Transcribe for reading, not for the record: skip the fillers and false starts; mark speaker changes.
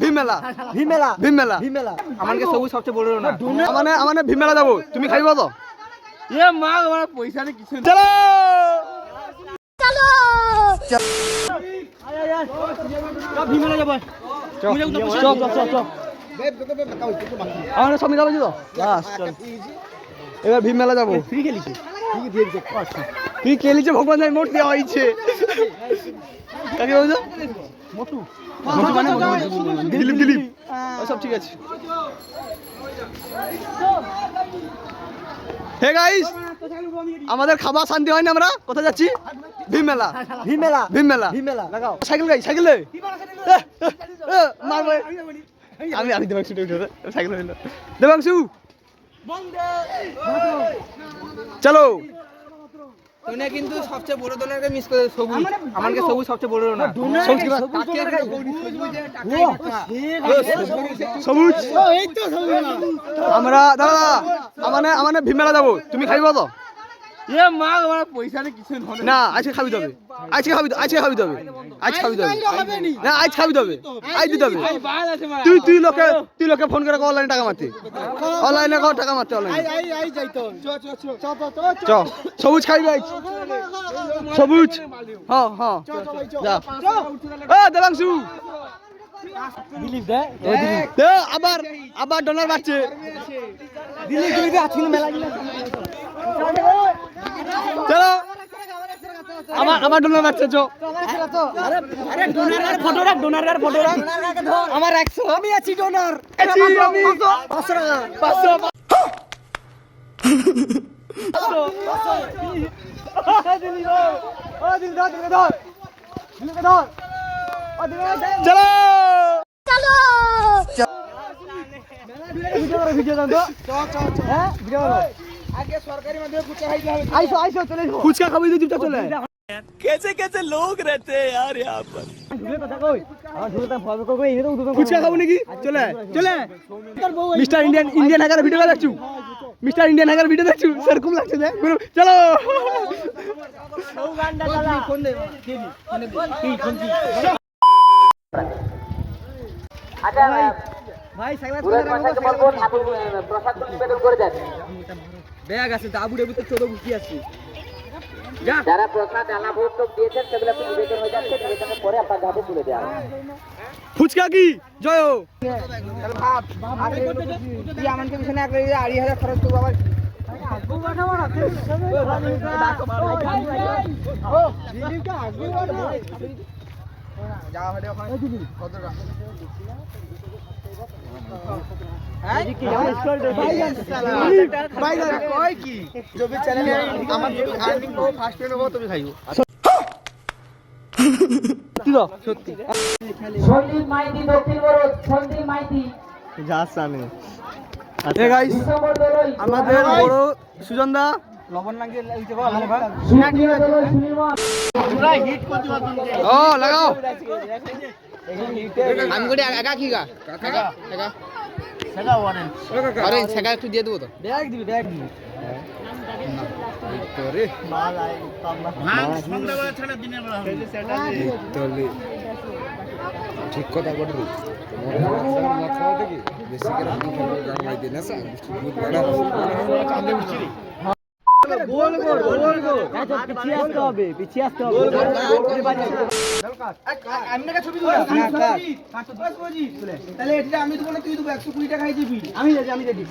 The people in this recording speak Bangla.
Speaker 1: ভীমমেলা
Speaker 2: ভীমমেলা
Speaker 1: ভীমমেলা
Speaker 2: ভীমমেলা
Speaker 1: আমাকে সবুজ সবচেয়ে বড় না মানে ভীমমেলা যাবো তুমি খাইব তো
Speaker 2: এ মা আমার পয়সা নেই কিছু
Speaker 1: চলো
Speaker 2: ভীমমেলা যাবো
Speaker 1: আমার সব মিলাবো তো এবার ভীমমেলা যাবো তুই খেলিছে ভগবান জানি মোট দেওয়া হয়েছে কাকে বলছো মোটু দিলীপ দিলীপ সব ঠিক আছে হে গাইস আমাদের খাবার শান্তি হয়নি আমরা কোথায় যাচ্ছি ভীমমেলা
Speaker 2: ভীমমেলা
Speaker 1: ভীমমেলা
Speaker 2: ভীমমেলা লাগাও
Speaker 1: সাইকেল গাই সাইকেল মারবে আমি দেবাংশু সাইকেল হইল দেবাংশু চলো
Speaker 2: তোনে কিন্তু সবচেয়ে বড় ডোনারকে মিস করে সবুজ আমাকে সবুজ সবচেয়ে বড় ডোনার
Speaker 1: সবুজ আমরা দাদা আমানে ভীমমেলা যাবো তুমি খাইব তো
Speaker 2: এ মা আমার পয়সা নেই কিছু
Speaker 1: না আজকে খাবি তবে আজকে খাবি তবে আজ খাবি তবে না আজ খাবি তবে আজ দিতে হবে তুই লোকে ফোন করে অনলাইনে টাকা মারতে অনলাইনে টাকা মারতে অনলাইনে চ সবুজ খাইবি আজ সবুজ হ্যাঁ হ্যাঁ যা দেবাংশু
Speaker 2: দিলীপ
Speaker 1: দে আবার ডলার বাড়ছে
Speaker 2: দিলীপ আজকে মেলা
Speaker 1: চলো আমার ডলার বাড়ছে চো
Speaker 2: আরে ডোনারের ফটো রাখ আমার 100 আমি আছি ডোনার
Speaker 1: আমি
Speaker 2: 500 টাকা
Speaker 1: 500 চলো ফুচকা খাবি তো চুপচাপ চলে कैसे लोग रहते हैं यार यहाँ पर ফুচকা খাবো নাকি চলে মিস্টার ইন্ডিয়ান হ্যাকার ভিডিও দেখছু মিস্টার ইন্ডিয়ান হ্যাকার ভিডিও দেখছু সেরকম লাগছে যে চলো
Speaker 2: ভাই ব্যাগ আছে দাবু ডেবু তো চোদ্দ বুঝি আছে
Speaker 3: যারা প্রসাদ আলাভোগ দিয়েছেন সেগুলো একটু নিবেদন হয়ে যাচ্ছে নিবেদনের পরে আপনার ঘাটে তুলে দেওয়া হবে
Speaker 1: ফুচকা কি জয়
Speaker 2: আমাকে পিছনে 2,500 খরচ করবো আবার
Speaker 3: সন্দীপ মাইতি দক্ষিণ বড় সন্দীপ মাইতি
Speaker 1: আমাদের বড় সুজন দা
Speaker 2: লবণ লাগিয়ে
Speaker 1: ও লাগাও
Speaker 2: আমি করে একা কি গা একা অরেঞ্জ সেকা একটু দিয়ে দেবো তো ব্যাগ দিবি
Speaker 1: ঠিক কথা বটে
Speaker 2: পিছিয়ে আসতে হবে তাহলে এটা আমি দেবো না তুই দেবো 120 টাকা দিবি আমি রেডি